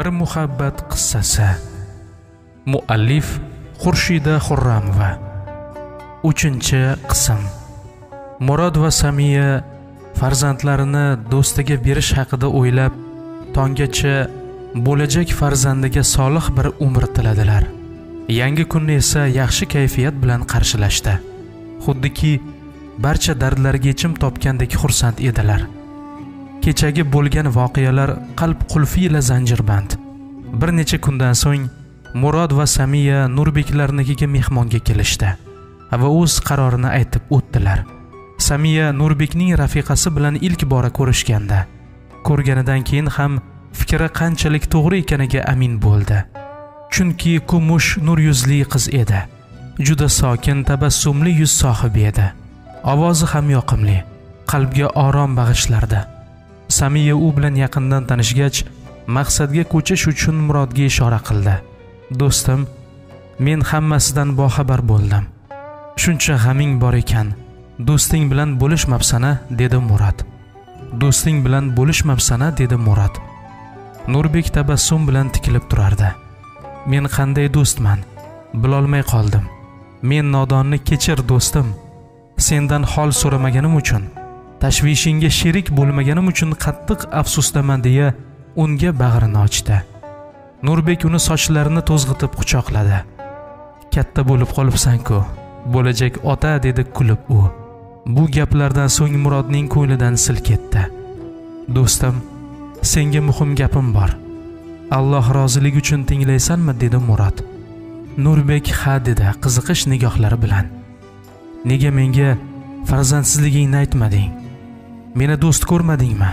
Bir muhabbat qissasi. Muallif Xurshida Xurramova. 3-qism. Murod va Samiya farzandlarini do'stiga berish haqida o'ylab, tonggacha bo'lajak farzandiga solih bir umr tiladilar. Yangi kunni esa yaxshi kayfiyat bilan qarshilashdi. Xuddiki barcha dardlarga yechim topgandek xursand edilar. Kechagi bo'lgan voqealar qalb qulfi ila zanjirband. Bir necha kundan so'ng Murod va Samiya Nurbeklarnikiga mehmonga kelishdi va o'z qarorini aytib o'tdilar. Samiya Nurbekning rafiqasi bilan ilk bora ko'rishganda, ko'rganidan keyin ham fikri qanchalik to'g'ri ekaniga amin bo'ldi. Chunki kumush nur yuzli qiz edi. Juda sokin, tabassumli yuz sohibi edi. Ovozi ham yoqimli, qalbga orom bag'ishlardi. Samiya u bilan yaqindan tanishgach, maqsadga ko'chish uchun Murodga ishora qildi. Do'stim, men hammasidan boxabar bo'ldim. Shuncha g'aming bor ekan, do'sting bilan bo'lishmabsana, dedi Murod. Do'sting bilan bo'lishmabsana, dedi Murod. Nurbek tabassum bilan tikilib turardi. Men qanday do'stman? Bilolmay qoldim. Men nodonni kechir do'stim. Sendan hol so'ramaganim uchun, tashvishingga sherik bo'lmaganim uchun qattiq afsusdaman deya unga bag'rini ochdi. Nurbek uni sochlarini to'zg'itib quchoqladi. Katta bo'lib qolibsan-ku, bo'lajak ota, dedi kulib u. Bu gaplardan so'ng Murodning ko'nglidan sil ketdi. Do'stim, senga muhim gapim bor. Alloh roziligi uchun tinglaysanmi, dedi Murod. Nurbek ha dedi qiziqish nigohlari bilan. Nega menga farzandsizligingni aytmading? Meni do'st ko'rmadingmi?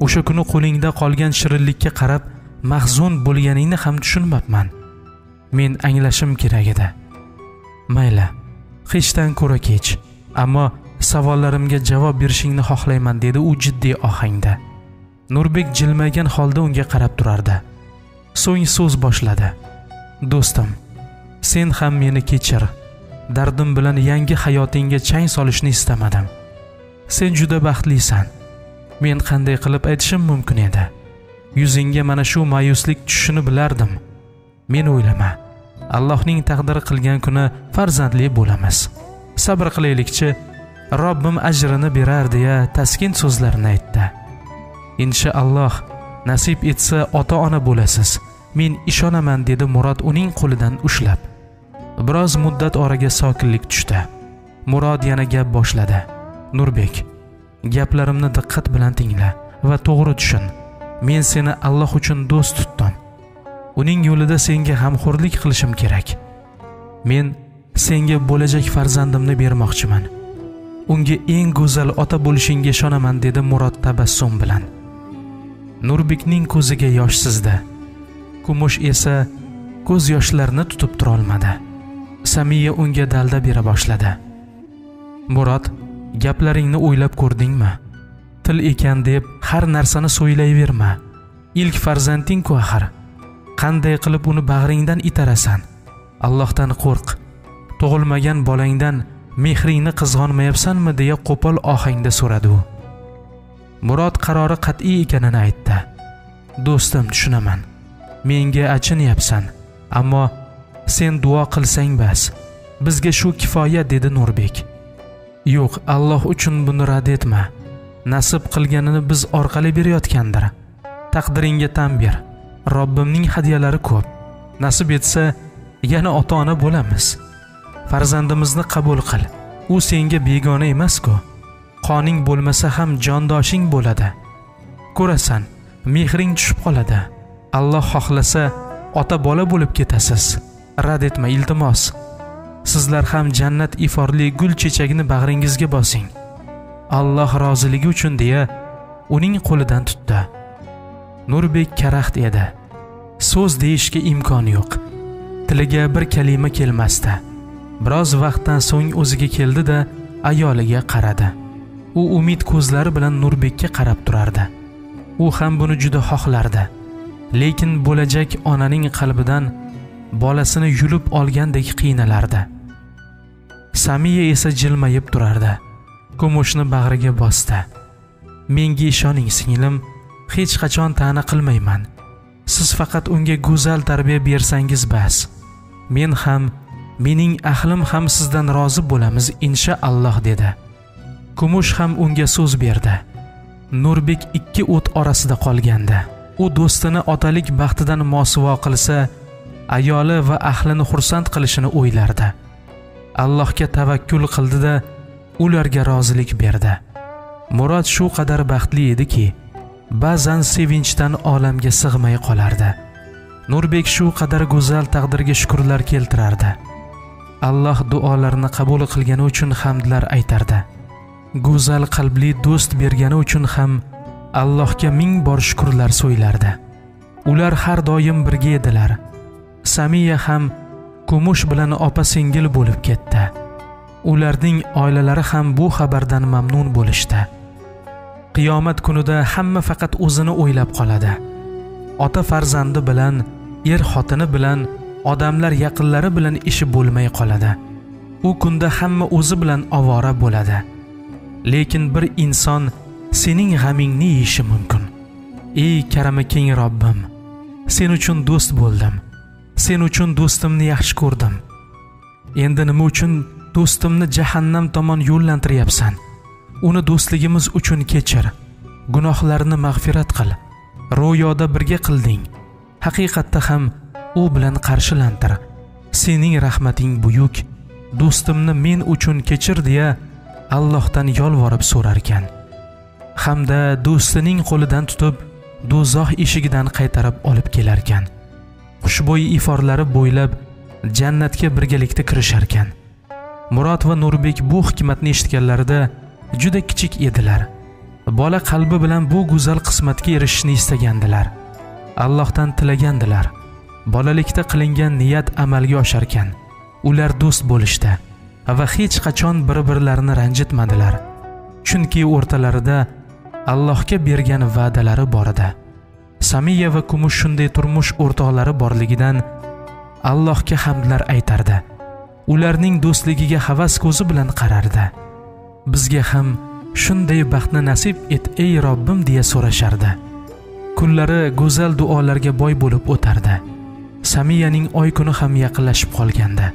O'sha kuni qo'lingda qolgan shirinlikka qarab mahzun bo'lganingni ham tushunmabman. Men anglashim kerak edi. Mayli, hechdan ko'ra kech, ammo savollarimga javob berishingni xohlayman, dedi u jiddiy ohangda. Nurbek jilmaygan holda unga qarab turardi. So'ng so'z boshladi. Do'stim, sen ham meni kechir. Dardim bilan yangi hayotingga chang solishni istamadim. Sen juda baxtlisan. Men qanday qilib aytishim mumkin edi? Yuzingga mana shu ma'yuslik tushishini bilardim. Men o'ylama. Allohning taqdiri qilgan kuni farzandli bo'lamiz. Sabr qilaylikchi, Robbim ajrini berar deya taskin so'zlarini aytdi. Inshaalloh nasib etsa ota-ona bo'lasiz. Men ishonaman, dedi Murod uning qo'lidan ushlab. Biroz muddat oraga sokinlik tushdi. Murod yana gap boshladi. Nurbek, gaplarimni diqqat bilan tingla va to'g'ri tushun. Men seni Alloh uchun do'st tutdim. Uning yo'lida senga g'amxo'rlik qilishim kerak. Men senga bo'lajak farzandimni bermoqchiman. Unga eng go'zal ota bo'lishingga ishonaman, dedi Murod tabassum bilan. Nurbekning ko'ziga yosh sizdi. Kumush esa ko'z yoshlarini tutib tura olmadi. Samiya unga dalda bera boshladi. Murod, gaplaringni o'ylab ko'rdingmi? Til ekan deb har narsani so'ylayverma. Ilk farzanding-ku axir. Qanday qilib uni bag'ringdan itarasan? Allohdan qo'rq. Tug'ilmagan bolangdan mehringni qizg'onmayapsanmi, deya qo'pol ohangda so'radi u. Murod qarori qat'iy ekanini aytdi. Do'stim, tushunaman. Menga achinyapsan, ammo sen duo qilsang bas. Bizga shu kifoya, dedi Nurbek. Yo'q, Alloh uchun buni rad etma. Nasib qilganini biz orqali berayotgandir. Taqdiringga tan ber. Robbimning hadiyalari ko'p. Nasib etsa yana ota-ona bo'lamiz. Farzandimizni qabul qil. U senga begona emas-ku. Qoning bo'lmasa ham jondoshing bo'ladi. Ko'rasan, mehring tushib qoladi. Alloh xohlasa ota bola bo'lib ketasiz. Rad etma, iltimos. Sizlar ham jannat iforli gul chechagini bag'ringizga bosing. Alloh roziligi uchun, deya uning qo'lidan tutdi. Nurbek karaxt edi. So'z deyishga imkoni yo'q. Tiliga bir kalima kelmasdi. Biroz vaqtdan so'ng o'ziga keldi-da ayoliga qaradi. U umid ko'zlari bilan Nurbekka qarab turardi. U ham buni juda xohlardi. Lekin bo'lajak onaning qalbidan bolasini yulib olgandek qiynalardi. Samiya esa jilmayib turardi. Kumushni bag'riga bosdi. Menga ishoning singlim, hech qachon ta'na qilmayman. Siz faqat unga go'zal tarbiya bersangiz bas. Men ham, mening ahlim ham sizdan rozi bo'lamiz inshaalloh dedi. Kumush ham unga so'z berdi. Nurbek ikki o't orasida qolgandi. U do'stini otalik baxtidan mosuvo qilsa, ayoli va ahlini xursand qilishini o'ylardi. Allohga tavakkul qildi-da, ularga rozilik berdi. Murod shu qadar baxtli ediki, ba'zan sevinchdan olamga sig'may qolardi. Nurbek shu qadar go'zal taqdirga shukrlar keltirardi. Alloh duolarini qabul qilgani uchun hamdlar aytardi. Go'zal qalbli do'st bergani uchun ham Allohga ming bor shukrlar so'ylardi. Ular har doim birga edilar. Samiya ham Kumush bilan opa-singil bo'lib ketdi. Ularning oilalari ham bu xabardan mamnun bo'lishdi. Qiyomat kunida hamma faqat o'zini o'ylab qoladi. Ota farzandi bilan, er xotini bilan, odamlar yaqinlari bilan ishi bo'lmay qoladi. U kunda hamma o'zi bilan ovora bo'ladi. Lekin bir inson sening g'amingni yeyishi mumkin. Ey karami keng Robbim, sen uchun do'st bo'ldim. Sen uchun do'stimni yaxshi ko'rdim. Endi nima uchun do'stimni jahannam tomon yo'llantiryapsan? Uni do'stligimiz uchun kechir. Gunohlarini mag'firat qil. Ro'yoda birga qilding. Haqiqatda ham u bilan qarshilantir. Sening rahmating buyuk. Do'stimni men uchun kechir deya Allohdan yolvorib so'rar ekan. Hamda do'stining qo'lidan tutib do'zax eshigidan qaytarib olib kelar ekan. Xushbo'y iforlari bo'ylab jannatga birgalikda kirishar ekan. Murod va Nurbek bu hikmatni eshitganlarida juda kichik edilar. Bola qalbi bilan bu go'zal qismatga erishishni istagandilar. Allohdan tilagandilar. Bolalikda qilingan niyat amalga oshar ekan. Ular do'st bo'lishdi va hech qachon bir-birlarini ranjitmadilar. Chunki o'rtalarida Allohga bergan va'dalari bor edi. Samiya va Kumush shunday turmush o'rtoqlari borligidan Allohga hamdlar aytardi. Ularning do'stligiga havas ko'zi bilan qarardi. Bizga ham shunday baxtni nasib et ey Robbim deya so'rashardi. Kunlari go'zal duolarga boy bo'lib o'tardi. Samiyaning oy kuni ham yaqinlashib qolgandi.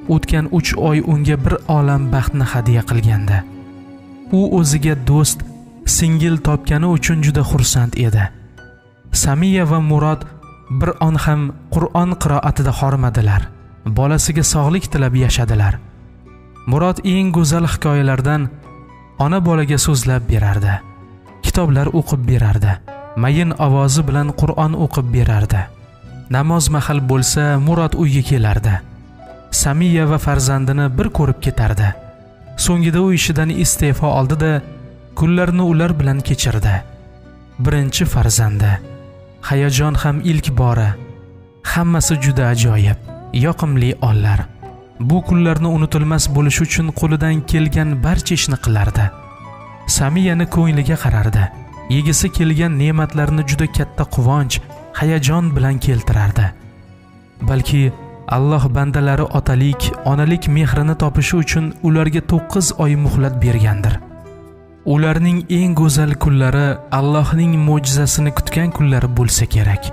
O'tgan 3 oy unga bir olam baxtni hadya qilgandi. U o'ziga do'st, singil topgani uchun juda xursand edi. Samiya va Murod bir on ham Qur'on qiroatida hormadilar. Bolasiga sog'lik tilab yashadilar. Murod eng go'zal hikoyalardan ona bolaga so'zlab berardi. Kitoblar o'qib berardi. Mayin ovozi bilan Qur'on o'qib berardi. Namoz mahal bo'lsa Murod uyga kelardi. Samiya va farzandini bir ko'rib ketardi. So'ngida u ishidan iste'fo oldi-da, kunlarini ular bilan kechirdi. Birinchi farzandi. Hayajon ham ilk bora. Hammasi juda ajoyib, yoqimli onlar. Bu kunlarni unutilmas bo'lish uchun qo'lidan kelgan barcha ishni qilardi. Samiyani ko'ngliga qarardi. Yegisi kelgan ne'matlarni juda katta quvonch, hayajon bilan keltirardi. Balki Alloh bandalari otalik, onalik mehrini topishi uchun ularga 9 oy muhlat bergandir. Ularning eng go'zal kunlari Allohning mo'jizasini kutgan kunlari bo'lsa kerak.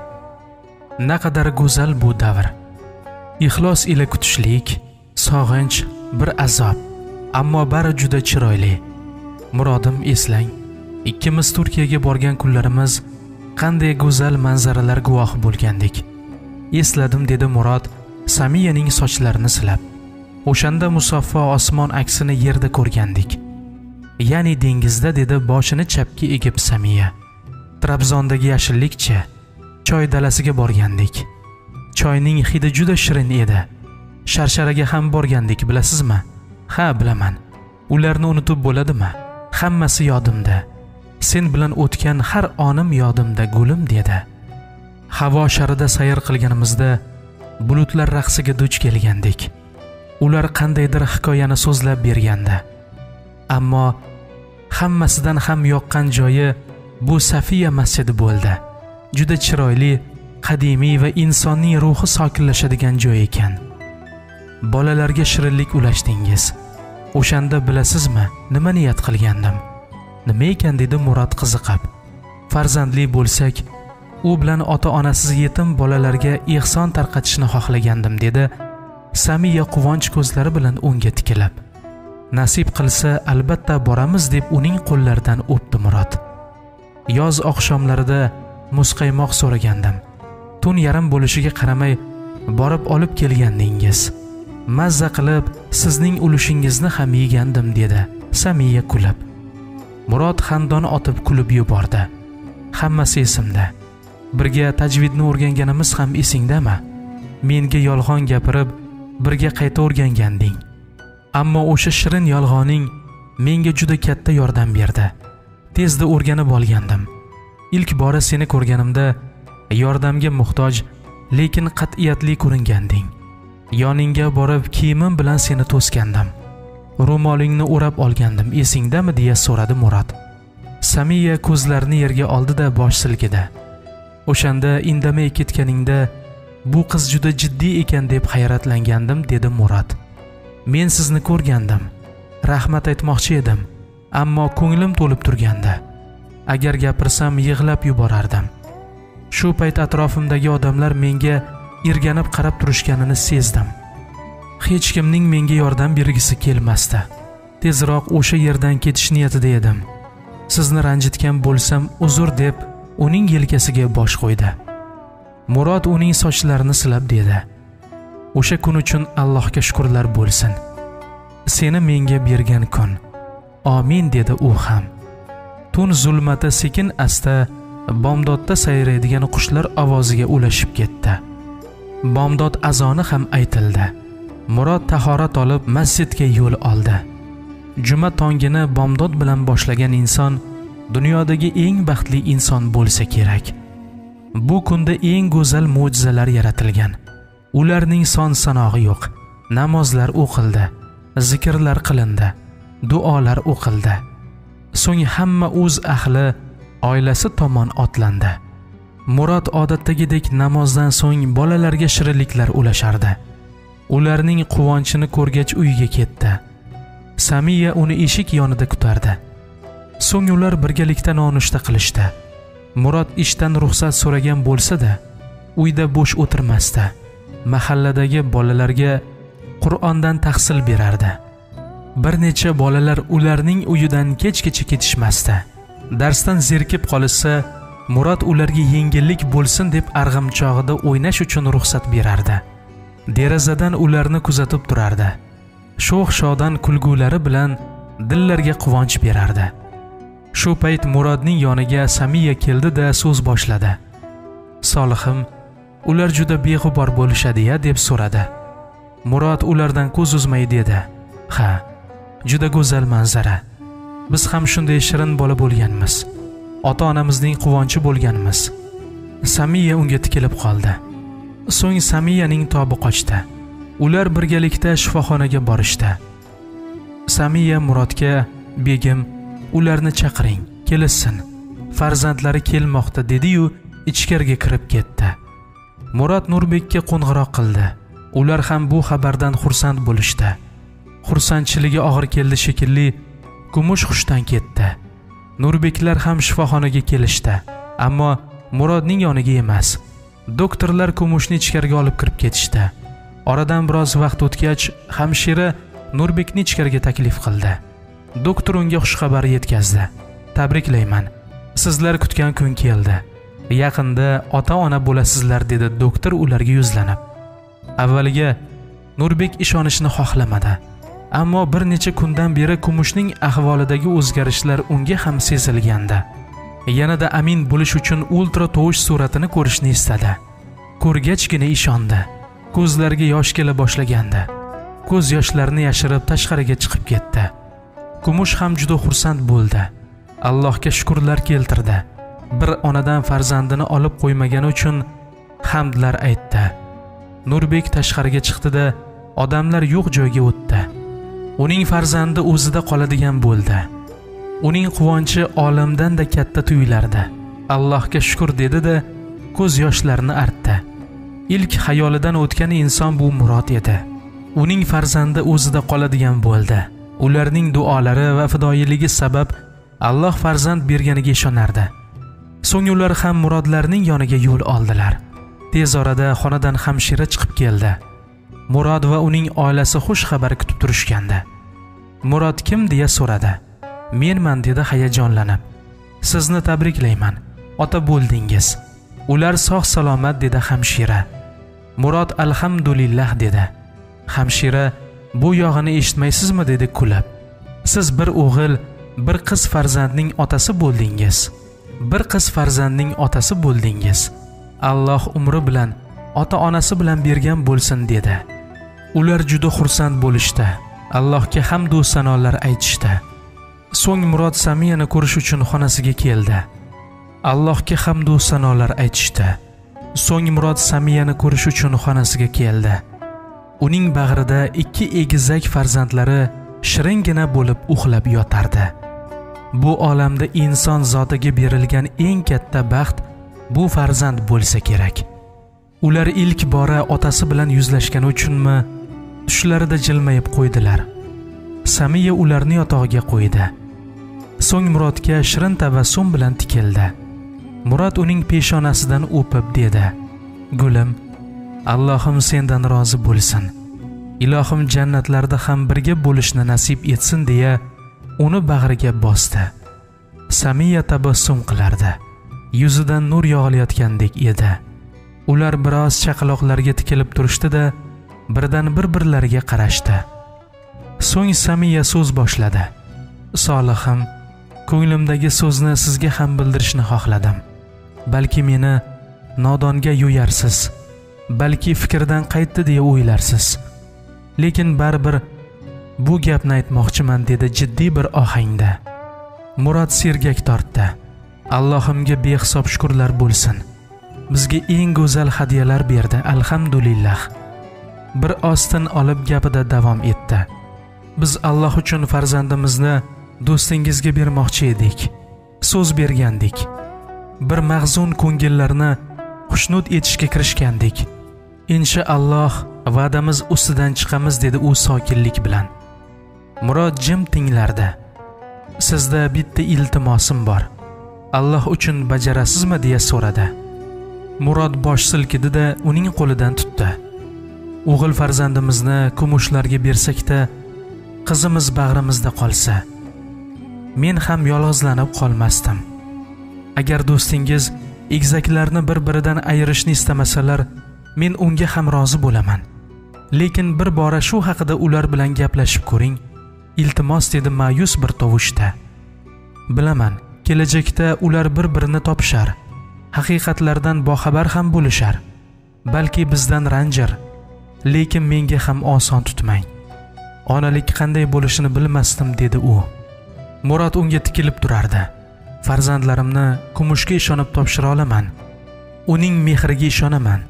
Naqadar go'zal bu davr. Ixlos ila kutishlik, sog'inch, bir azob, ammo bari juda chiroyli. Murodim eslang, ikkimiz Turkiyaga borgan kunlarimiz qanday go'zal manzaralar guvohi bo'lgandik. Esladim dedi Murod Samiyaning sochlarini silab. O'shanda musaffo osmon aksini yerda ko'rgandik. Ya'ni dengizda dedi boshini chapga egib Samiya. Trabzondagi yashillikcha choy dalasiga borgandik. Choyning hidi juda shirin edi. Sharsharaga ham borgandik, bilasizmi? Ha, bilaman. Ularni unutib bo'ladimi? Hammasi yodimda. Sen bilan o'tgan har onim yodimda gulim dedi. Havo sharida sayr qilganimizda bulutlar raqsiga duch kelgandik. Ular qandaydir hikoyani so'zlab bergandi. Ammo hammasidan ham yoqqan joyi bu Safiya masjidi bo'ldi. Juda chiroyli, qadimiy va insonning ruhi sokinlashadigan joy ekan. Bolalarga shirinlik ulashdingiz. O'shanda bilasizmi, nima niyat qilgandim? Nima ekan dedi Murod qiziqib. Farzandli bo'lsak, u bilan ota-onasiz yetim bolalarga ehson tarqatishni xohlagandim, dedi Samiya quvonch ko'zlari bilan unga tikilib. Nasib qilsa albatta boramiz deb uning qo'llaridan o'pdi Murod. Yoz oqshomlarida muzqaymoq so'ragandim. Tun yarim bo'lishiga qaramay borib olib kelgandingiz. Mazza qilib sizning ulushingizni ham yegandim, dedi Samiya kulib. Murod xandon otib kulib yubordi. Hammasi esimda. Birga tajvidni o'rganganimiz ham esingdami? Menga yolg'on gapirib, birga qayta o'rganganding. Ammo o'sha shirin yolg'oning menga juda katta yordam berdi. Tezda o'rganib olgandim. Ilk bora seni ko'rganimda yordamga muhtoj, lekin qat'iyatli ko'ringanding. Yoningga borib kiyimim bilan seni to'sgandim. Ro'molingni o'rab olgandim, esingdami, deya so'radi Murod. Samiya ko'zlarini yerga oldi-da bosh silkidi. O'shanda indamay ketganingda bu qiz juda jiddiy ekan deb hayratlangandim, dedi Murod. Men sizni ko'rgandim. Rahmat aytmoqchi edim, ammo ko'nglim to'lib turgandi. Agar gapirsam yig'lab yuborardim. Shu payt atrofimdagi odamlar menga irganib qarab turishganini sezdim. Hech kimning menga yordam bergisi kelmasdi. Tezroq o'sha yerdan ketish niyatida edim. Sizni ranjitgan bo'lsam uzr, deb uning yelkasiga bosh qo'ydi. Murod uning sochlarini silab dedi: "O'sha kun uchun Allohga shukrlar bo'lsin. Seni menga bergan kun. Amin", dedi u ham. Tun zulmati sekin asta bomdodda sayraydigan qushlar ovoziga ulashib ketdi. Bomdod azoni ham aytildi. Murod tahorat olib masjidga yo'l oldi. Juma tongini bomdod bilan boshlagan inson dunyodagi eng baxtli inson bo'lsa kerak. Bu kunda eng go'zal mo'jizalar yaratilgan. Ularning son-sanog'i yo'q. Namozlar o'qildi, zikrlar qilindi, duolar o'qildi. So'ng hamma o'z ahli, oilasi tomon otlandi. Murod odatdagidek namozdan so'ng bolalarga shirinliklar ulashardi. Ularning quvonchini ko'rgach uyiga ketdi. Samiya uni eshik yonida kutardi. So'ng ular birgalikda nonushta qilishdi. Murod ishdan ruxsat so'ragan bo'lsa-da, uyda bo'sh o'tirmasdi. Mahalladagi bolalarga Qur'ondan tahsil berardi. Bir necha bolalar ularning uyidan kechgacha ketishmasdi. Darsdan zerikib qolsa, Murod ularga yengillik bo'lsin deb arg'imchog'ida o'ynash uchun ruxsat berardi. Derazadan ularni kuzatib turardi. Sho'x-shodon kulgulari bilan dillarga quvonch berardi. Shu payt Murodning yoniga Samiya keldi-da so'z boshladi. "Solihim, ular juda beg'ubor bo'lishadi-ya", deb so'radi. Murod ulardan ko'z uzmay dedi: "Ha, juda go'zal manzara. Biz ham shunday shirin bola bo'lganmiz. Ota-onamizning quvonchi bo'lganmiz." Samiya unga tikilib qoldi. So'ng Samiyaning tobi qochdi. Ular birgalikda shifoxonaga borishdi. Samiya Murodga: "Begim, ularni chaqiring, kelsin. Farzandlari kelmoqda", dedi-yu ichkariga kirib ketdi. Murod Nurbekka qo'ng'iroq qildi. Ular ham bu xabardan xursand bo'lishdi. Xursandchiligi og'ir keldi shekilli, kumush hushdan ketdi. Nurbeklar ham shifoxonaga kelishdi, ammo Murodning yoniga emas. Doktorlar kumushni ichkariga olib kirib ketishdi. Oradan biroz vaqt o'tgach, hamshira Nurbekni ichkariga taklif qildi. Doktor unga xush xabar yetkazdi. "Tabriklayman. Sizlar kutgan kun keldi. Yaqinda ota-ona bo'lasizlar", dedi doktor ularga yuzlanib. Avvaliga Nurbek ishonishni xohlamadi. Ammo bir necha kundan beri kumushning ahvolidagi o'zgarishlar unga ham sezilgandi. Yanada amin bo'lish uchun ultra tovush suratini ko'rishni istadi. Ko'rgachgina ishondi. Ko'zlariga yosh kela boshlagandi. Ko'z yoshlarini yashirib tashqariga chiqib ketdi. Kumush ham juda xursand bo'ldi. Allohga shukrlar keltirdi. Bir onadan farzandini olib qo'ymagani uchun hamdlar aytdi. Nurbek tashqariga chiqdi-da, odamlar yo'q joyga o'tdi. Uning farzandi o'zida qoladigan bo'ldi. Uning quvonchi olamdan-da katta tuyulardi. Allohga shukr, dedi-da, ko'z yoshlarini artdi. İlk xayolidan o'tgan inson bu Murod edi. Uning farzandi o'zida qoladigan bo'ldi. Ularning duolari va fidoyiligi sabab Alloh farzand berganiga ishonardi. So'ng ular ham Murodlarning yoniga yo'l oldilar. Tez orada xonadan hamshira chiqib keldi. Murod va uning oilasi xush xabar kutib turishgandi. Murod kim deya so'radi. "Menman" dedi hayajonlanib. "Sizni tabriklayman. Ota bo'ldingiz." "Ular sog' salomat" dedi hamshira. Murod "Alhamdulillah" dedi. Hamshira "Bu yog'ini eshitmaysizmi?" dedi kulib. "Siz bir o'g'il, bir qiz farzandning otasi bo'ldingiz. Bir qiz farzandning otasi bo'ldingiz. Alloh umri bilan, ota-onasi bilan bergan bo'lsin" dedi. Ular juda xursand bo'lishdi. Allohga hamd va sanolar aytishdi. So'ng Murod Samiyani ko'rish uchun xonasiga keldi. Allohga hamd va sanolar aytishdi. So'ng Murod Samiyani ko'rish uchun xonasiga keldi. Uning bag'rida 2 egizak farzandlari shiringina bo'lib uxlab yotardi. Bu olamda inson zotiga berilgan eng katta baxt bu farzand bo'lsa kerak. Ular ilk bora otasi bilan yuzlashgani uchunmi, tushlarida jilmayib qo'ydilar. Samiya ularni yotog'iga qo'ydi. So'ng Murodga shirin tabassum bilan tikildi. Murod uning peshonasidan o'pib dedi: "Gulim, Allohim sendan rozi bo'lsin. Ilohim jannatlarda ham birga bo'lishni nasib etsin" deya uni bag'riga bosdi. Samiya tabassum qilardi. Yuzidan nur yog'ilayotgandek edi. Ular biroz chaqaloqlarga tikilib turishdi-da, birdan bir-birlariga qarashdi. So'ng Samiya so'z boshladi. "Solihim, ko'nglimdagi so'zni sizga ham bildirishni xohladim. Balki meni nodonga yo'yarsiz, balki fikrdan qaytdi deya o'ylarsiz. Lekin baribir bu gapni aytmoqchiman" dedi jiddiy bir ohangda. Murod sergak tortdi. "Allohimga behisob shukrlar bo'lsin. Bizga eng go'zal hadiyalar berdi, alhamdulillah." Bir ostin olib gapida davom etdi. "Biz Alloh uchun farzandimizni do'stingizga bermoqchi edik. So'z bergandik. Bir mahzun ko'ngillarni xushnud etishga kirishgandik. Inshaalloh va'damiz ustidan chiqamiz" dedi u sokinlik bilan. Murod jim tinglardi. "Sizda bitta iltimosim bor. Alloh uchun bajarasizmi?" deya so'radi. Murod bosh silkidi-da uning qo'lidan tutdi. "O'g'il farzandimizni kumushlarga bersak-da, qizimiz bag'rimizda qolsa, men ham yolg'izlanib qolmasdim. Agar do'stingiz egizaklarni bir-biridan ayirishni istamasalar, men unga ham rozi bo'laman. Lekin bir bora shu haqida ular bilan gaplashib ko'ring. Iltimos" dedi ma'yus bir tovushda. "Bilaman, kelajakda ular bir-birini topishar, haqiqatlardan boxabar ham bo'lishar. Balki bizdan ranjir, lekin menga ham oson tutmang. Onalik qanday bo'lishini bilmasdim" dedi u. Murod unga tikilib turardi. "Farzandlarimni kumushga ishonib topshira olaman. Uning mehriga ishonaman.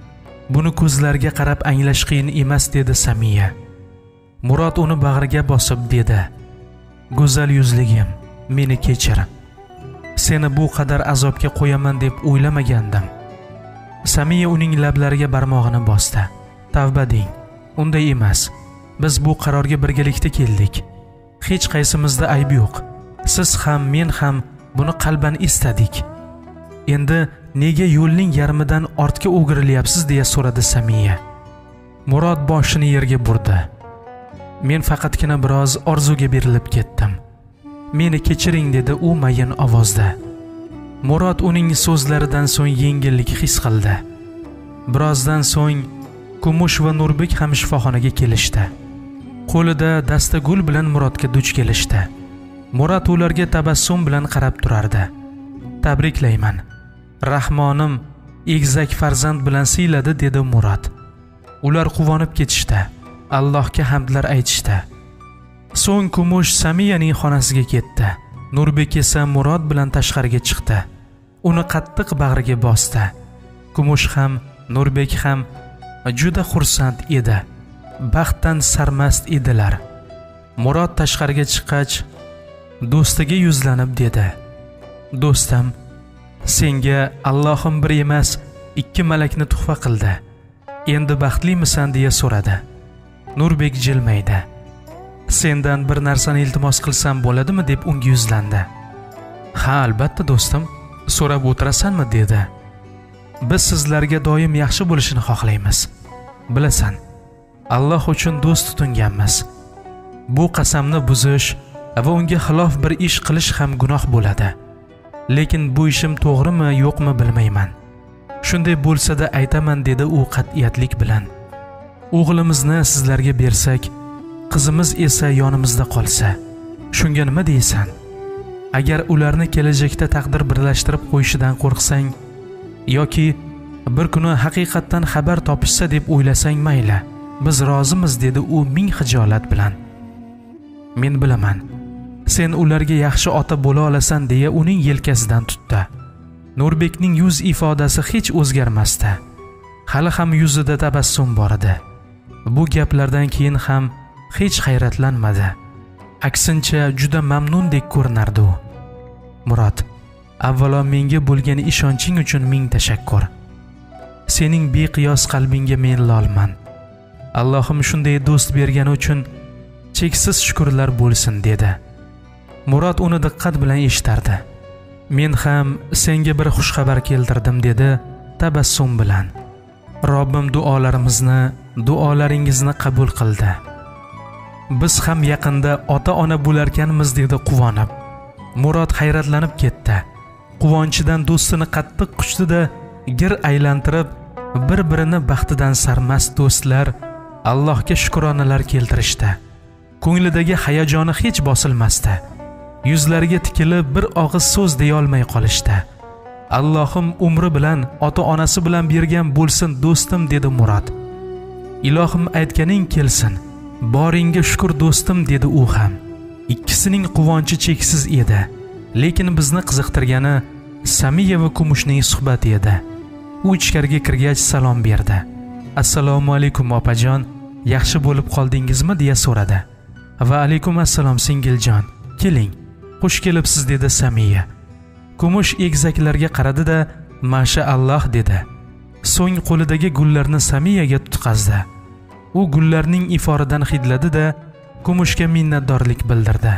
Buni ko'zlarga qarab anglash qiyin emas" dedi Samiya. Murod uni bag'riga bosib dedi: "Go'zal yuzligim, meni kechir. Seni bu qadar azobga qo'yaman deb o'ylamagandim." Samiya uning lablariga barmog'ini bosdi. "Tavba deng. Unday emas. Biz bu qarorga birgalikda keldik. Hech qaysimizda ayb yo'q. Siz ham, men ham buni qalban istadik. Endi nega yo'lning yarmidan ortga o'girilyapsiz?" deya so'radi Samiya. Murod boshini yerga burdi. "Men faqatgina biroz orzuga berilib ketdim. Meni kechiring" dedi u mayin ovozda. Murod uning so'zlaridan so'ng yengillik his qildi. Birozdan so'ng Kumush va Nurbek ham shifoxonaga kelishdi. Qo'lida dastagul bilan Murodga duch kelishdi. Murod ularga tabassum bilan qarab turardi. "Tabriklayman. Rahmonim egizak farzand bilan siyladi" dedi Murod. Ular quvonib ketishdi. Allohga hamdlar aytishdi. So'ng Kumush Samiyaning xonasiga ketdi. Nurbek esa Murod bilan tashqariga chiqdi. Uni qattiq bag'riga bosdi. Kumush ham, Nurbek ham juda xursand edi. Baxtdan sarmast edilar. Murod tashqariga chiqqach, do'stiga yuzlanib dedi: "Do'stim, senga Allohim bir emas, 2 malakni tuhfa qildi. Endi baxtlimisan?" deya so'radi. Nurbek jilmaydi. "Sendan bir narsani iltimos qilsam bo'ladimi?" deb unga yuzlandi. "Ha, albatta do'stim. so'rab o'tirasanmi dedi. Biz sizlarga doim yaxshi bo'lishini xohlaymiz. Bilasan, Alloh uchun do'st tutinganmiz. Bu qasamni buzish va unga xilof bir ish qilish ham gunoh bo'ladi. Lekin bu ishim to'g'rimi, yo'qmi bilmayman. Shunday bo'lsa-da aytaman dedi u qat'iyatlik bilan. O'g'limizni sizlarga bersak, qizimiz esa yonimizda qolsa, shunga nima deysan? Agar ularni kelajakda taqdir birlashtirib qo'yishidan qo'rqsang yoki bir kuni haqiqatdan xabar topishsa deb o'ylasang mayli, biz rozimiz dedi u ming hijolat bilan. Men bilaman, sen ularga yaxshi ota bo'la olasan deya uning yelkasidan tutdi. Nurbekning yuz ifodasi hech o'zgarmasdi. Hali ham yuzida tabassum bor edi. Bu gaplardan keyin ham hech hayratlanmadi. Aksincha juda mamnundek ko'rinardi u. Murod, avvalo menga bo'lgan ishonching uchun ming tashakkur. Sening beqiyos qalbingga men lolman. Allohim shunday do'st bergani uchun cheksiz shukrlar bo'lsin dedi. Murod uni diqqat bilan eshitardi. Men ham senga bir xushxabar keltirdim dedi tabassum bilan. Robbim duolaringizni qabul qildi. Biz ham yaqinda ota-ona bo'larkanmiz dedi quvonib. Murod hayratlanib ketdi. Quvonchidan do'stini qattiq quchdida gir aylantirib, bir-birini baxtidan sarmast do'stlar Allohga shukronalar keltirishdi. Ko'nglidagi hayajoni hech bosilmasdi. Yuzlariga tikilib bir og'iz so'z deya olmay qolishdi. Allohim umri bilan ota-onasi bilan bergan bo'lsin do'stim dedi Murod. Ilohim aytganing kelsin. Boringga shukr do'stim dedi u ham. Ikkisining quvonchi cheksiz edi. Lekin bizni qiziqtirgani Samiya va Kumushning suhbati edi. U ichkariga kirgach salom berdi. Assalomu alaykum opajon, yaxshi bo'lib qoldingizmi deya so'radi. Va alaykum assalom singiljon, keling, xush kelibsiz dedi Samiya. Kumush egizaklarga qaradi-da, "Mashaalloh" dedi. So'ng qo'lidagi gullarni Samiyaga tutqazdi. U gullarning iforidan hidladi-da, Kumushga minnatdorlik bildirdi.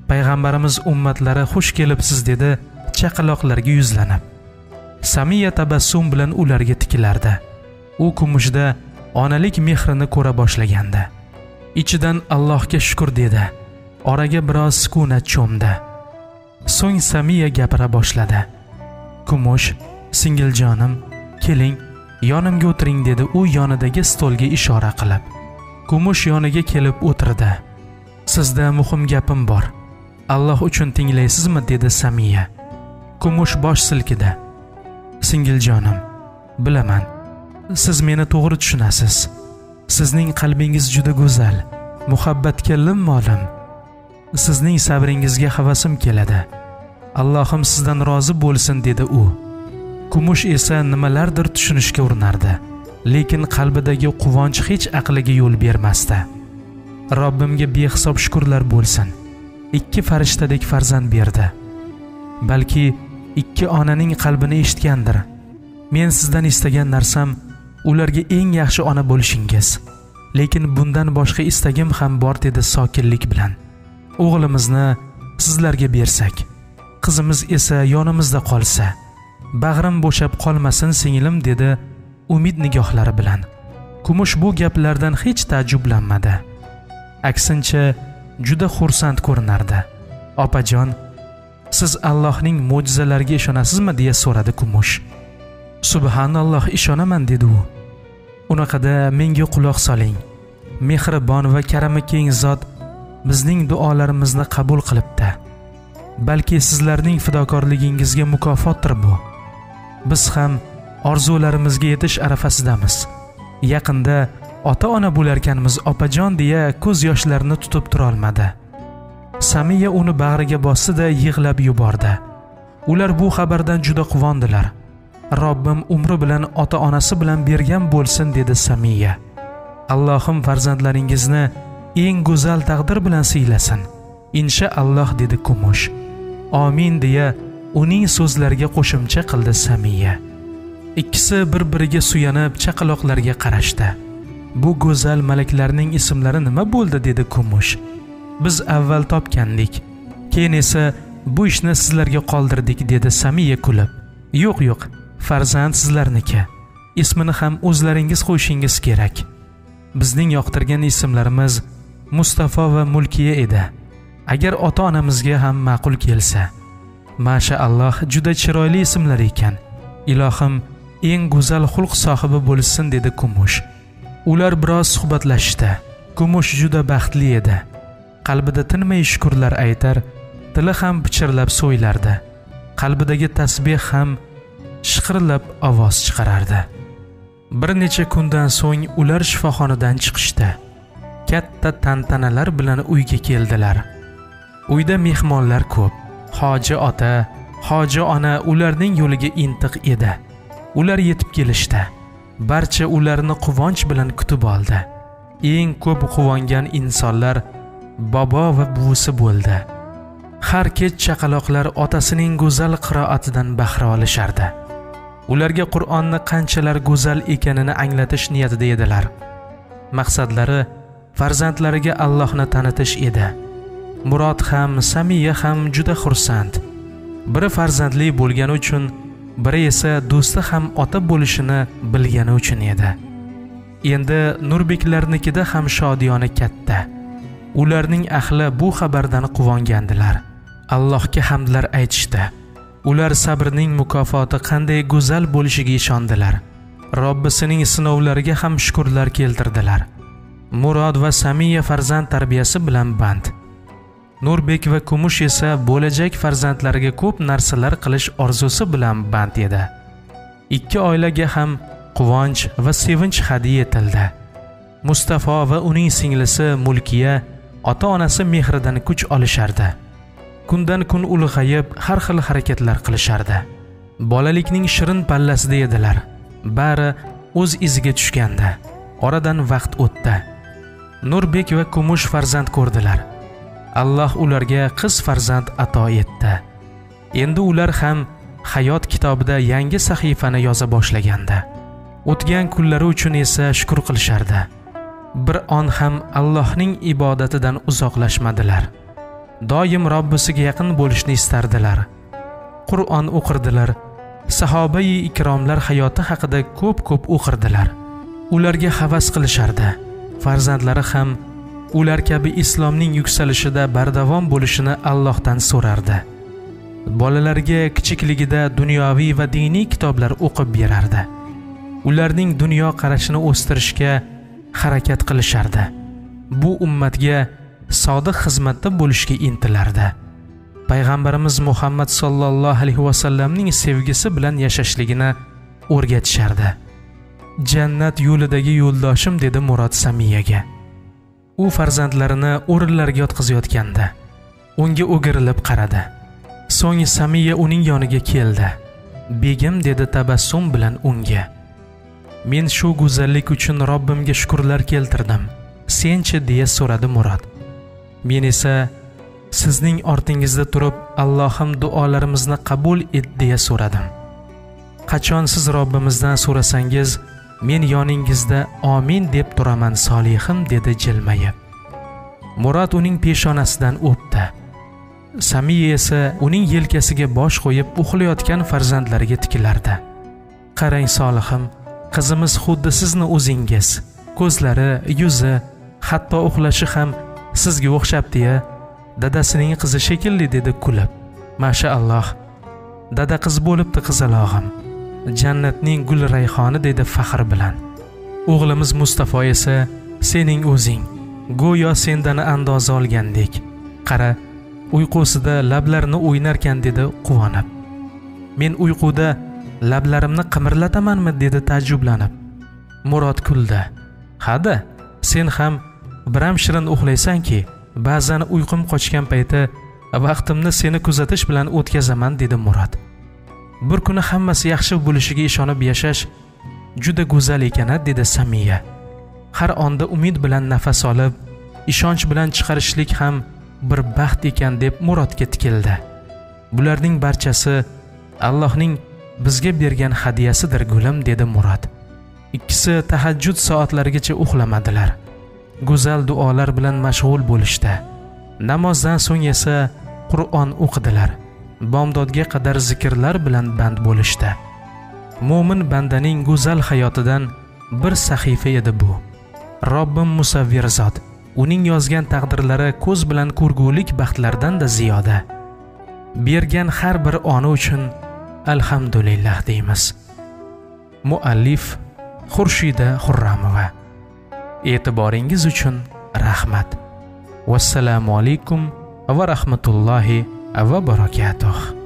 Payg'ambarimiz ummatlari xush kelibsiz dedi chaqaloqlarga yuzlanib. Samiya tabassum bilan ularga tikilardi. U Kumushda onalik mehrini ko'ra boshlagandi. Ichidan Allohga shukr dedi. Oraga biroz sukunat cho'mdi. So'ng Samiya gapira boshladi. Kumush, singiljonim, keling, yonimga o'tiring dedi u yonidagi stolga ishora qilib. Kumush yoniga kelib o'tirdi. Sizda muhim gapim bor. Alloh uchun tinglaysizmi dedi Samiya. Kumush bosh silkidi. Singiljonim, bilaman, siz meni to'g'ri tushunasiz. Sizning qalbingiz juda go'zal, muhabbatga lim-molim. Sizning sabringizga havasim keladi. Allohim sizdan rozi bo'lsin dedi u. Kumush esa nimalardir tushunishga urinardi, lekin qalbidagi quvonch hech aqliga yo'l bermasdi. Robbimga behisob shukrlar bo'lsin. 2 farishtadek farzand berdi. Balki 2 onaning qalbini eshitgandir. Men sizdan istagan narsam ularga eng yaxshi ona bo'lishingiz. Lekin bundan boshqa istagim ham bor dedi sokinlik bilan. O'g'limizni sizlarga bersak, qizimiz esa yonimizda qolsa, bag'rim bo'shab qolmasin singlim dedi umid nigohlari bilan. Kumush bu gaplardan hech taajjublanmadi. Aksincha juda xursand ko'rinardi. Opajon, siz Allohning mo'jizalariga ishonasizmi deya so'radi Kumush. Subhanalloh, ishonaman dedi u. Unaqada menga quloq soling. Mehribon va karami keng zot bizning duolarimizni qabul qilibdi. Balki sizlarning fidokorligingizga mukofotdir bu. Biz ham orzularimizga yetish arafasidamiz. Yaqinda ota-ona bo'larkanmiz opajon deya ko'z yoshlarini tutib tura olmadi. Samiya uni bag'riga bosdi-da yig'lab yubordi. Ular bu xabardan juda quvondilar. Robbim umri bilan ota-onasi bilan bergan bo'lsin dedi Samiya. Allohim farzandlaringizni eng go'zal taqdir bilan siylasin. Inshaalloh dedi Kumush. Amin deya uning so'zlariga qo'shimcha qildi Samiya. Ikkisi bir-biriga suyanib chaqaloqlarga qarashdi. Bu go'zal malaklarning ismlari nima bo'ldi dedi Kumush. Biz avval topgandik, keyin esa bu ishni sizlarga qoldirdik, dedi Samiya kulib. Yo'q, farzand sizlarniki. Ismini ham o'zlaringiz qo'yishingiz kerak. Bizning yoqtirgan ismlarimiz Mustafo va Mulkiya edi. Agar ota-onamizga ham ma'qul kelsa. Mashaalloh, juda chiroyli ismlar ekan. Ilohim eng go'zal xulq sohibi bo'lsin, dedi Kumush. Ular biroz suhbatlashdi. Kumush juda baxtli edi. Qalbida tinmay shukrlar aytar, tili ham pichirlab so'ylardi. Qalbidagi tasbih ham shiqirlab ovoz chiqarardi. Bir necha kundan so'ng ular shifoxonadan chiqishdi. Katta tantanalar bilan uyga keldilar. Uyda mehmonlar ko'p. Hoji ota, hoji ona ularning yo'liga intiq edi. Ular yetib kelishdi. Barcha ularni quvonch bilan kutib oldi. Eng ko'p quvongan insonlar bobo va buvisi bo'ldi. Har kech chaqaloqlar otasining go'zal qiroatidan bahra olishardi. Ularga Qur'onni qanchalar go'zal ekanini anglatish niyatida edilar. Maqsadlari farzandlariga Allohni tanitish edi. Murod ham, Samiya ham juda xursand. Biri farzandli bo'lgani uchun, biri esa do'sti ham ota bo'lishini bilgani uchun edi. Endi Nurbeklarnikida ham shodiyona katta. Ularning ahli bu xabardan quvongandilar. Allohga hamdlar aytishdi. Ular sabrning mukofoti qanday go'zal bo'lishiga ishondilar. Robbisining sinovlariga ham shukrlar keltirdilar. Murod va Samiya farzand tarbiyasi bilan band. Nurbek va Kumush esa bo'lajak farzandlariga ko'p narsalar qilish orzusi bilan band edi. Ikki oilaga ham quvonch va sevinch hadya etildi. Mustafo va uning singlisi Mulkiya ota-onasi mehridan kuch olishardi. Kundan kun ulg'ayib, har xil harakatlar qilishardi. Bolalikning shirin pallasida edilar. Bari o'z iziga tushgandi. Oradan vaqt o'tdi. Nurbek va Kumush farzand ko'rdilar. Alloh ularga qiz farzand ato etdi. Endi ular ham hayot kitobida yangi sahifani yoza boshlagandi. O'tgan kunlari uchun esa shukr qilishardi. Bir on ham Allohning ibodatidan uzoqlashmadilar. Doim Robbisiga yaqin bo'lishni istardilar. Qur'on o'qirdilar. Sahobai ikromlar hayoti haqida ko'p o'qirdilar. Ularga havas qilishardi. Farzandlari ham ular kabi islomning yuksalishida bardavom bo'lishini Allohdan so'rardi. Bolalariga kichikligida dunyoviy va diniy kitoblar o'qib berardi. Ularning dunyo qarashini o'stirishga harakat qilishardi. Bu ummatga sodiq xizmatda bo'lishga intilardi. Payg'ambarimiz Muhammad sallallohu alayhi va sallamning sevgisi bilan yashashligini o'rgatishardi. Jannat yo'lidagi yo'ldoshim, dedi Murod Samiyaga. U farzandlarini o'rinlarga yotqizayotganda unga o'girilib qaradi. So'ng Samiya uning yoniga keldi. "Begim", dedi tabassum bilan unga. "Men shu go'zallik uchun Robbimga shukrlar keltirdim. Senchi?" deya so'radi Murod. "Men esa sizning ortingizda turib Allohim duolarimizni qabul et deya so'radim. Qachon siz Robbimizdan so'rasangiz, men yoningizda amin deb turaman solihim", dedi jilmayib. Murod uning peshonasidan o'pdi. Samiya esa uning yelkasiga bosh qo'yib uxlayotgan farzandlariga tikilardi. "Qarang solihim, qizimiz xuddi sizni o'zingiz. Ko'zlari, yuzi, hatto uxlashi ham sizga o'xshabdi-ya. Dadasining qizi shekilli", dedi kulib. "Mashaalloh, dada qiz bo'libdi qizalog'im. Jannatning gul rayhoni", dedi faxr bilan. "O'g'limiz Mustafo esa sening o'zing. Go'yo sendan andoza olgandek. Qara, uyqusida lablarini o'ynarkan", dedi quvonib. "Men uyquda lablarimni qimirlatamanmi?" dedi taajjublanib. Murod kuldi. "Hada, sen ham biram shirin uxlaysanki, ba'zan uyqum qochgan payti vaqtimni seni kuzatish bilan o'tkazaman", dedi Murod. "Bir kuni hammasi yaxshi bo'lishiga ishonib yashash juda go'zal ekan", dedi Samiya. "Har onda umid bilan nafas olib, ishonch bilan chiqarishlik ham bir baxt ekan", deb Murodga tikildi. "Bularning barchasi Allohning bizga bergan hadyasidir gulim", dedi Murod. Ikkisi tahajjud soatlarigacha uxlamadilar. Go'zal duolar bilan mashg'ul bo'lishdi. Namozdan so'ng esa Qur'on o'qidilar. Bomdodga qadar zikrlar bilan band bo'lishdi. Mo'min bandaning go'zal hayotidan bir sahifa edi bu. Robbim musavvir zot. Uning yozgan taqdirlari ko'z bilan ko'rgulik baxtlardan-da ziyoda. Bergan har bir ona uchun alhamdulillah deymiz. Muallif Xurshida Xurramova. E'tiboringiz uchun rahmat. Vassalomu alaykum va rahmatullohi va barakatuh.